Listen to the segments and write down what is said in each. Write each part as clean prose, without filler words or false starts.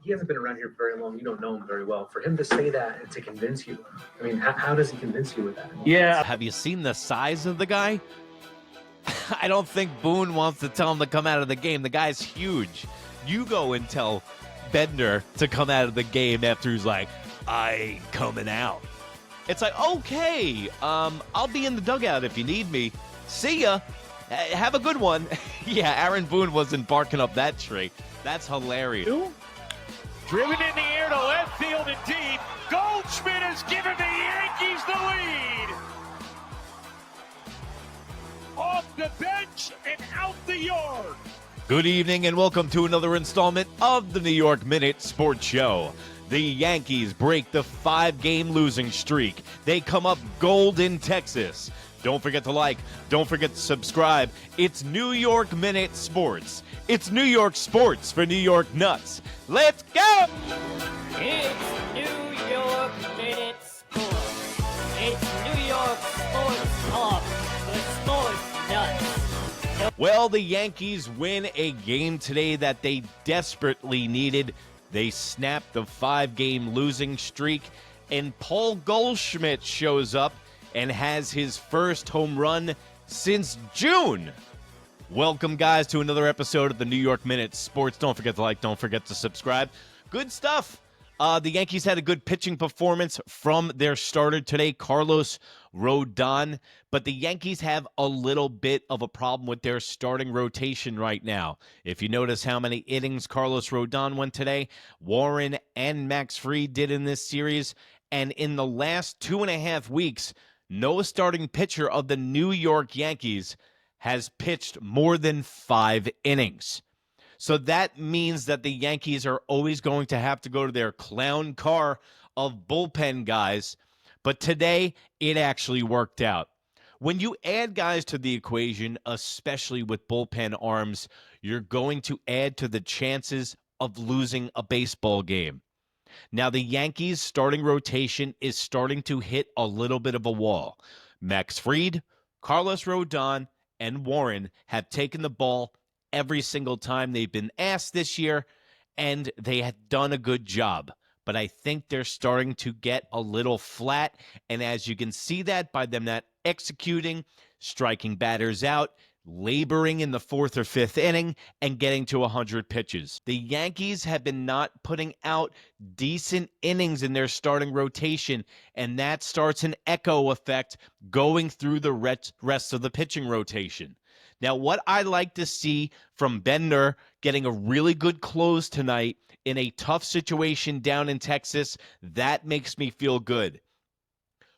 he hasn't been around here for very long. You don't know him very well. For him to say that and to convince you, I mean, how does he convince you with that? Yeah. Have you seen the size of the guy? I don't think Boone wants to tell him to come out of the game. The guy's huge. You go and tell Bednar to come out of the game after he's like, I ain't coming out. It's like, okay, I'll be in the dugout if you need me. See ya. Have a good one. Yeah, Aaron Boone wasn't barking up that tree. That's hilarious. Driven in the air to left field and deep. Goldschmidt has given the Yankees the lead. Off the bench and out the yard. Good evening and welcome to another installment of the New York Minute Sports Show. The Yankees break the 5-game losing streak. They come up gold in Texas. Don't forget to like. Don't forget to subscribe. It's New York Minute Sports. It's New York sports for New York nuts. Let's go! It's New York Minute Sports. It's New York sports talk for sports nuts. Well, the Yankees win a game today that they desperately needed. They snapped the 5-game losing streak, and Paul Goldschmidt shows up and has his first home run since June. Welcome, guys, to another episode of the New York Minute Sports. Don't forget to like, don't forget to subscribe. Good stuff. The Yankees had a good pitching performance from their starter today, Carlos Rodón, but the Yankees have a little bit of a problem with their starting rotation right now. If you notice how many innings Carlos Rodón went today, Warren and Max Fried did in this series, and in the last 2.5 weeks, no starting pitcher of the New York Yankees has pitched more than 5 innings. So that means that the Yankees are always going to have to go to their clown car of bullpen guys. But today, it actually worked out. When you add guys to the equation, especially with bullpen arms, you're going to add to the chances of losing a baseball game. Now, the Yankees' starting rotation is starting to hit a little bit of a wall. Max Fried, Carlos Rodón, and Warren have taken the ball every single time they've been asked this year, and they have done a good job. But I think they're starting to get a little flat, and as you can see that by them not executing, striking batters out, laboring in the 4th or 5th inning, and getting to 100 pitches. The Yankees have been not putting out decent innings in their starting rotation, and that starts an echo effect going through the rest of the pitching rotation. Now, what I like to see from Bednar getting a really good close tonight in a tough situation down in Texas, that makes me feel good.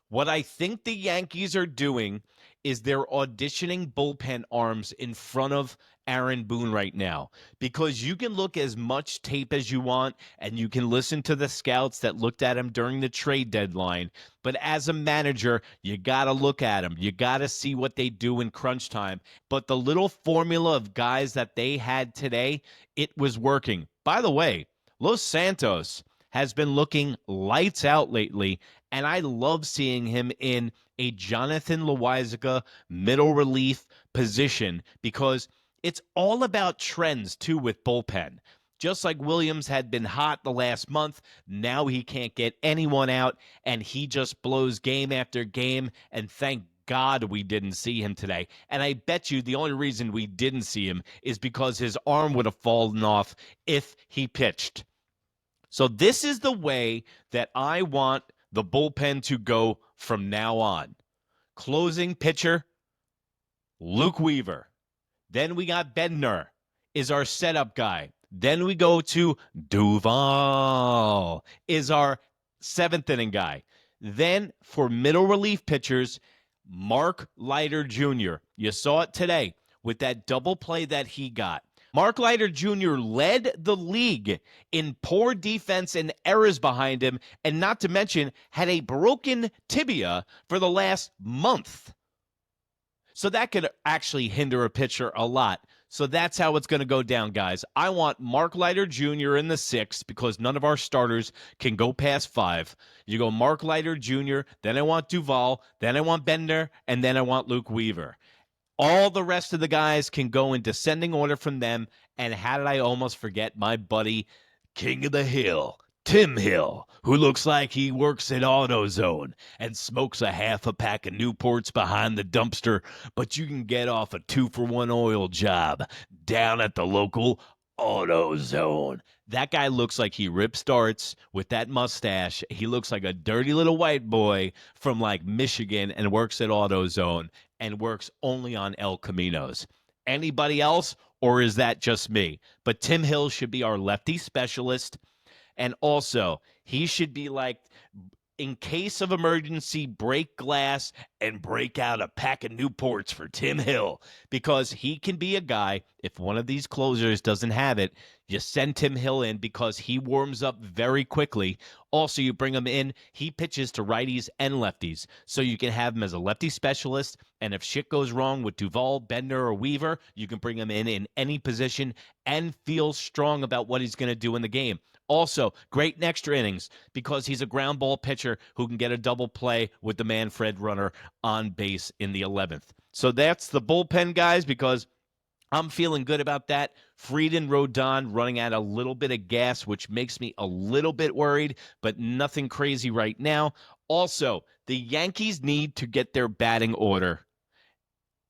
What I think the Yankees are doing is they're auditioning bullpen arms in front of Aaron Boone right now, because you can look as much tape as you want and you can listen to the scouts that looked at him during the trade deadline. But as a manager, you got to look at them. You got to see what they do in crunch time. But the little formula of guys that they had today, it was working. By the way, Los Santos has been looking lights out lately, and I love seeing him in a Jonathan Loaisiga middle relief position because it's all about trends, too, with bullpen. Just like Williams had been hot the last month, now he can't get anyone out, and he just blows game after game, and thank God we didn't see him today. And I bet you the only reason we didn't see him is because his arm would have fallen off if he pitched. So this is the way that I want the bullpen to go from now on. Closing pitcher, Luke Weaver. Then we got Bednar is our setup guy. Then we go to Duvall is our 7th inning guy. Then for middle relief pitchers, Mark Leiter Jr. You saw it today with that double play that he got. Mark Leiter Jr. led the league in poor defense and errors behind him, and not to mention had a broken tibia for the last month. So that could actually hinder a pitcher a lot. So that's how it's going to go down, guys. I want Mark Leiter Jr. in the 6th because none of our starters can go past 5. You go Mark Leiter Jr., then I want Duvall, then I want Bednar, and then I want Luke Weaver. All the rest of the guys can go in descending order from them. And how did I almost forget my buddy King of the Hill, Tim Hill, who looks like he works at AutoZone and smokes a half a pack of Newports behind the dumpster, but you can get off a 2-for-1 oil job down at the local AutoZone. That guy looks like he rips darts with that mustache. He looks like a dirty little white boy from like Michigan and works at AutoZone and works only on El Caminos. Anybody else, or is that just me? But Tim Hill should be our lefty specialist. And also, he should be like, in case of emergency, break glass and break out a pack of Newports for Tim Hill, because he can be a guy, if one of these closers doesn't have it, you send Tim Hill in because he warms up very quickly. Also, you bring him in, he pitches to righties and lefties, so you can have him as a lefty specialist, and if shit goes wrong with Duvall, Bednar, or Weaver, you can bring him in any position and feel strong about what he's going to do in the game. Also, great in extra innings because he's a ground ball pitcher who can get a double play with the Manfred runner on base in the 11th. So that's the bullpen, guys, because I'm feeling good about that. Fried and Rodón running out a little bit of gas, which makes me a little bit worried, but nothing crazy right now. Also, the Yankees need to get their batting order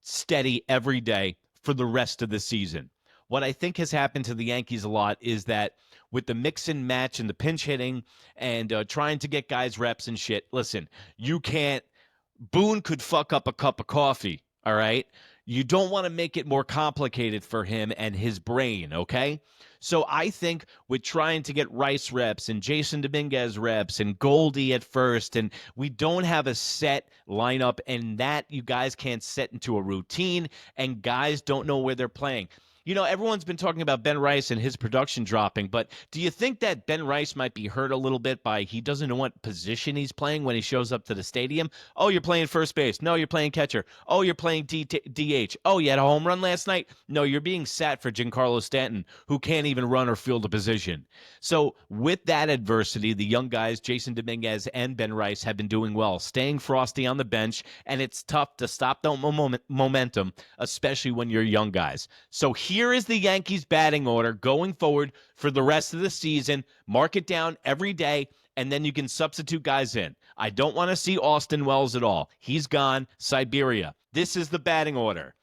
steady every day for the rest of the season. What I think has happened to the Yankees a lot is that with the mix and match and the pinch hitting and trying to get guys reps and shit, listen, you can't – Boone could fuck up a cup of coffee, all right? You don't want to make it more complicated for him and his brain, okay? So I think with trying to get Rice reps and Jason Dominguez reps and Goldie at first, and we don't have a set lineup, and that you guys can't set into a routine, and guys don't know where they're playing. You know, everyone's been talking about Ben Rice and his production dropping, but do you think that Ben Rice might be hurt a little bit by he doesn't know what position he's playing when he shows up to the stadium? Oh, you're playing first base. No, you're playing catcher. Oh, you're playing DH. Oh, you had a home run last night? No, you're being sat for Giancarlo Stanton, who can't even run or field a position. So with that adversity, the young guys, Jason Dominguez and Ben Rice, have been doing well, staying frosty on the bench, and it's tough to stop the momentum, especially when you're young guys. So here is the Yankees batting order going forward for the rest of the season. Mark it down every day, and then you can substitute guys in. I don't want to see Austin Wells at all. He's gone. Siberia. This is the batting order.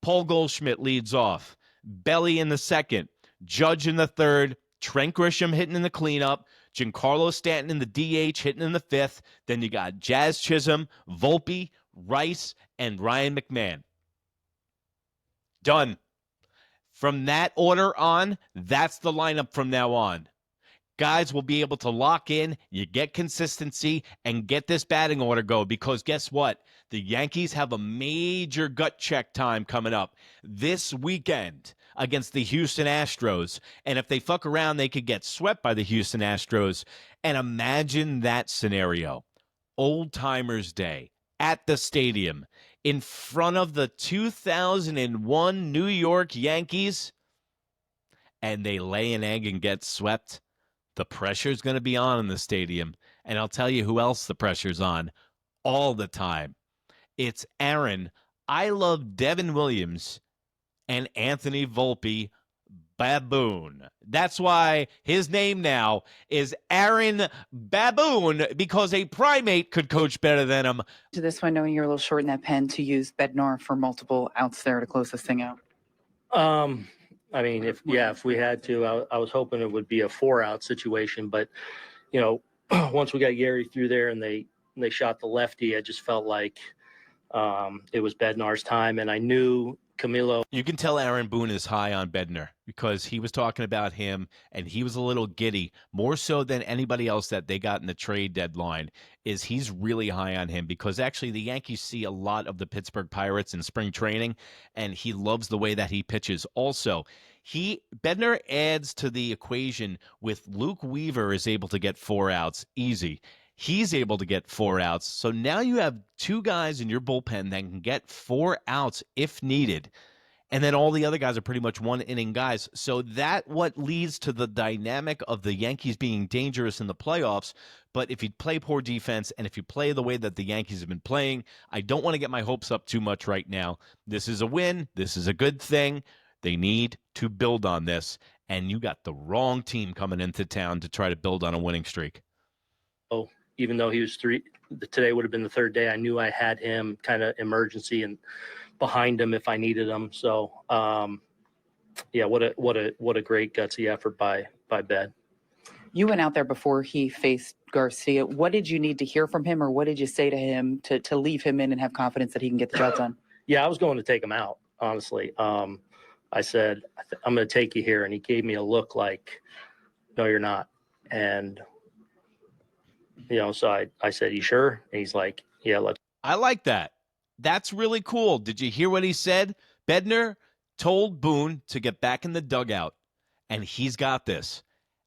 Paul Goldschmidt leads off. Belly in the second. Judge in the third. Trent Grisham hitting in the cleanup. Giancarlo Stanton in the DH hitting in the fifth. Then you got Jazz Chisholm, Volpe, Rice, and Ryan McMahon. Done. From that order on, that's the lineup from now on. Guys will be able to lock in, you get consistency, and get this batting order go, because guess what? The Yankees have a major gut check time coming up this weekend against the Houston Astros. And if they fuck around, they could get swept by the Houston Astros. And imagine that scenario. Old Timers Day at the stadium, in front of the 2001 New York Yankees, and they lay an egg and get swept, the pressure's going to be on in the stadium. And I'll tell you who else the pressure's on all the time. It's Aaron, I love Devin Williams, and Anthony Volpe Baboon. That's why his name now is Aaron Baboon, because a primate could coach better than him. To this one, knowing you're a little short in that pen, to use Bednar for multiple outs there to close this thing out? I mean, if we had to, I was hoping it would be a 4-out situation, but you know, once we got Gary through there and they shot the lefty, I just felt like it was Bednar's time, and I knew Camilo. You can tell Aaron Boone is high on Bednar because he was talking about him and he was a little giddy, more so than anybody else that they got in the trade deadline. Is he's really high on him because actually the Yankees see a lot of the Pittsburgh Pirates in spring training, and he loves the way that he pitches. Also, Bednar adds to the equation with Luke Weaver is able to get 4 outs easy. He's able to get 4 outs. So now you have 2 guys in your bullpen that can get 4 outs if needed. And then all the other guys are pretty much 1-inning guys. So that what leads to the dynamic of the Yankees being dangerous in the playoffs. But if you play poor defense and if you play the way that the Yankees have been playing, I don't want to get my hopes up too much right now. This is a win. This is a good thing. They need to build on this. and you got the wrong team coming into town to try to build on a winning streak. Oh, even though he was today would have been the third day, I knew I had him kind of emergency and behind him if I needed him. So, yeah, what a great gutsy effort by Bed. You went out there before he faced Garcia. What did you need to hear from him, or what did you say to him to leave him in and have confidence that he can get the job done? Yeah, I was going to take him out, honestly. I said, I'm going to take you here. And he gave me a look like, no, you're not. And, so I said, you sure? And he's like, yeah, let's. I like that. That's really cool. Did you hear what he said? Bednar told Boone to get back in the dugout, and he's got this.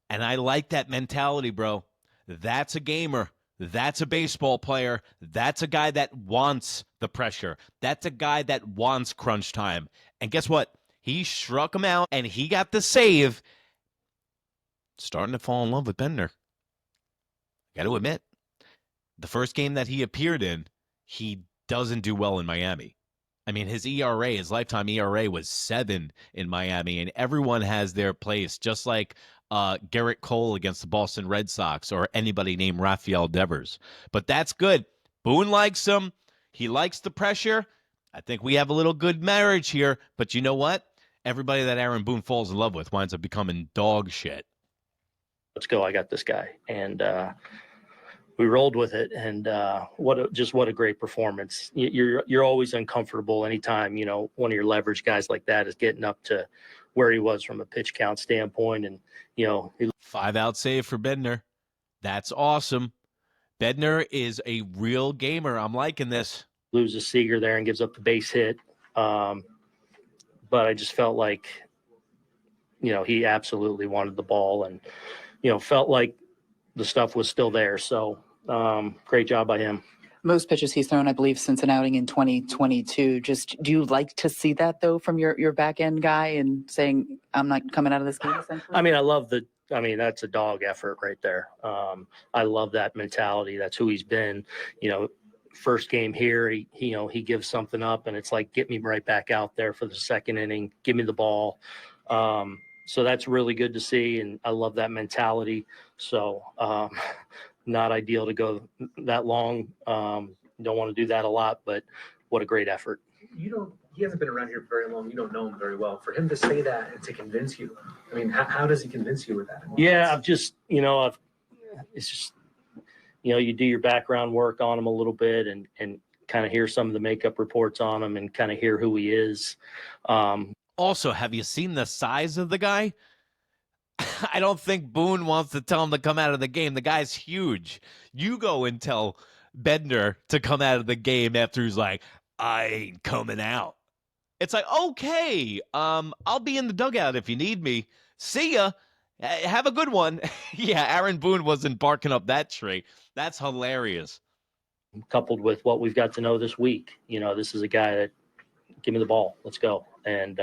And I like that mentality, bro. That's a gamer. That's a baseball player. That's a guy that wants the pressure. That's a guy that wants crunch time. And guess what? He struck him out, and he got the save. Starting to fall in love with Bednar. Got to admit, the first game that he appeared in, he doesn't do well in Miami. I mean, his ERA, his lifetime ERA was 7 in Miami, and everyone has their place, just like Garrett Cole against the Boston Red Sox or anybody named Rafael Devers. But that's good. Boone likes him. He likes the pressure. I think we have a little good marriage here. But you know what? Everybody that Aaron Boone falls in love with winds up becoming dog shit. Let's go. I got this guy. And we rolled with it. And what a great performance. You're always uncomfortable anytime, one of your leverage guys like that is getting up to where he was from a pitch count standpoint. And, 5-out save for Bednar. That's awesome. Bednar is a real gamer. I'm liking this. Loses Seager there and gives up the base hit. But I just felt like, he absolutely wanted the ball and, felt like the stuff was still there. So great job by him. Most pitches he's thrown, I believe, since an outing in 2022. Just, do you like to see that, though, from your back end guy and saying, I'm not coming out of this game, essentially? I mean, that's a dog effort right there. I love that mentality. That's who he's been. First game here, he gives something up, and it's like, get me right back out there for the second inning. Give me the ball. So that's really good to see, and I love that mentality. So not ideal to go that long. Don't want to do that a lot, but what a great effort. He hasn't been around here very long. You don't know him very well. For him to say that and to convince you, I mean, how does he convince you with that? Yeah, it's just, you do your background work on him a little bit and kind of hear some of the makeup reports on him and kind of hear who he is. Also, have you seen the size of the guy? I don't think Boone wants to tell him to come out of the game. The guy's huge. You go and tell Bednar to come out of the game after he's like, I ain't coming out. It's like, okay, I'll be in the dugout if you need me. See ya. Have a good one. Yeah, Aaron Boone wasn't barking up that tree. That's hilarious. Coupled with what we've got to know this week, this is a guy that, give me the ball, let's go. And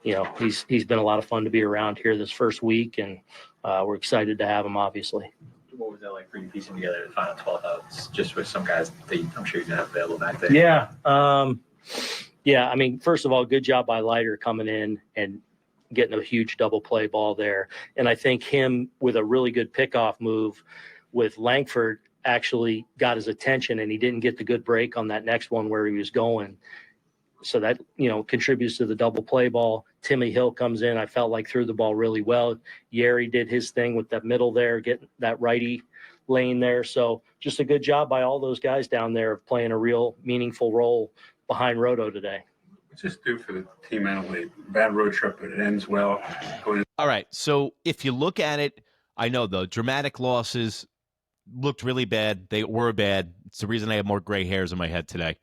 he's been a lot of fun to be around here this first week, and we're excited to have him, obviously. What was that like for you piecing together the final 12 outs, just with some guys that I'm sure you didn't have available back there? Yeah. I mean, first of all, good job by Leiter coming in and getting a huge double play ball there. And I think him with a really good pickoff move with Langford actually got his attention, and he didn't get the good break on that next one where he was going. So that, contributes to the double play ball. Timmy Hill comes in. I felt like threw the ball really well. Yeri did his thing with that middle there, getting that righty lane there. So just a good job by all those guys down there of playing a real meaningful role behind Rodó today. What's this do for the team mentally? Bad road trip, but it ends well. All right, so if you look at it, I know the dramatic losses looked really bad. They were bad. It's the reason I have more gray hairs in my head today.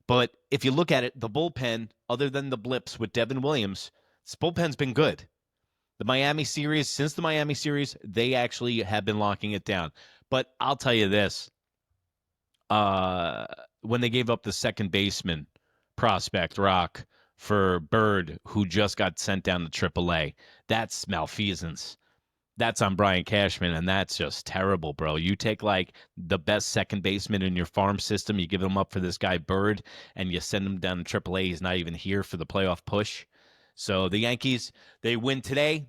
But if you look at it, the bullpen, other than the blips with Devin Williams, this bullpen's been good. Since the Miami series, they actually have been locking it down. But I'll tell you this. When they gave up the second baseman prospect, Rock, for Bird, who just got sent down to AAA, that's malfeasance. That's on Brian Cashman, and that's just terrible, bro. You take, like, the best second baseman in your farm system, you give him up for this guy Bird, and you send him down to AAA. He's not even here for the playoff push. So the Yankees, they win today.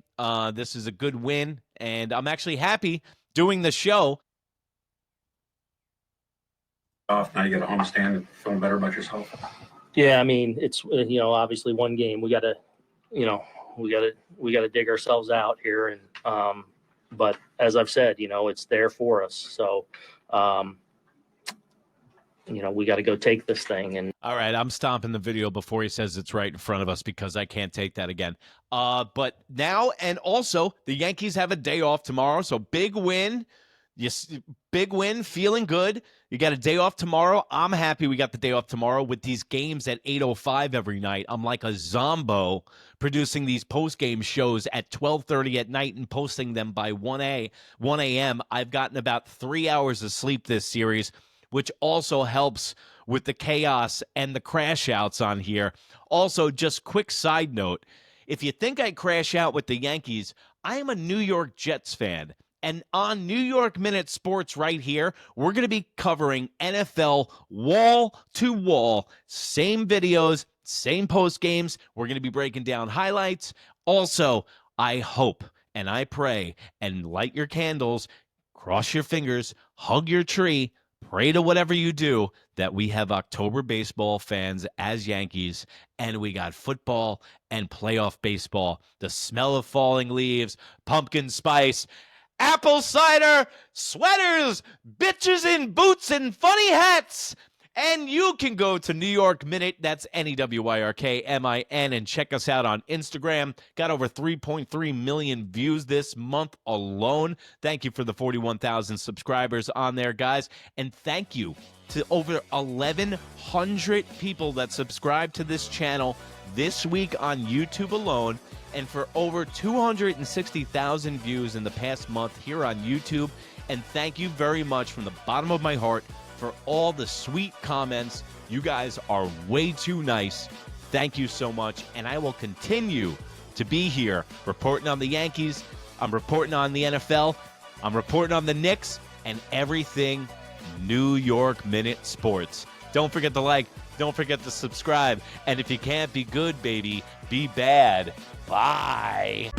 This is a good win, and I'm actually happy doing the show. Off now, you got a homestand and feeling better about yourself. Yeah, I mean, it's obviously one game. We gotta dig ourselves out here, and but as I've said, it's there for us. So we got to go take this thing. And all right, I'm stopping the video before he says it's right in front of us because I can't take that again. But now, and also, the Yankees have a day off tomorrow, so big win. Yes, big win, feeling good. You got a day off tomorrow. I'm happy we got the day off tomorrow with these games at 8:05 every night. I'm like a zombo producing these post-game shows at 12:30 at night and posting them by 1 a.m. I've gotten about 3 hours of sleep this series, which also helps with the chaos and the crash outs on here. Also, just quick side note, if you think I crash out with the Yankees, I am a New York Jets fan. And on New York Minute Sports right here, we're going to be covering NFL wall to wall, same videos, same post games. We're going to be breaking down highlights. Also, I hope and I pray and light your candles, cross your fingers, hug your tree, pray to whatever you do, that we have October baseball fans as Yankees, and we got football and playoff baseball. The smell of falling leaves, pumpkin spice, apple cider, sweaters, bitches in boots, and funny hats. And you can go to New York Minute, that's NEWYRKMIN, and check us out on Instagram. Got over 3.3 million views this month alone. Thank you for the 41,000 subscribers on there, guys. And thank you to over 1,100 people that subscribe to this channel this week on YouTube alone, and for over 260,000 views in the past month here on YouTube. And thank you very much from the bottom of my heart for all the sweet comments. You guys are way too nice. Thank you so much. And I will continue to be here reporting on the Yankees. I'm reporting on the NFL. I'm reporting on the Knicks and everything New York Minute Sports. Don't forget to like. Don't forget to subscribe. And if you can't be good, baby, be bad. Bye.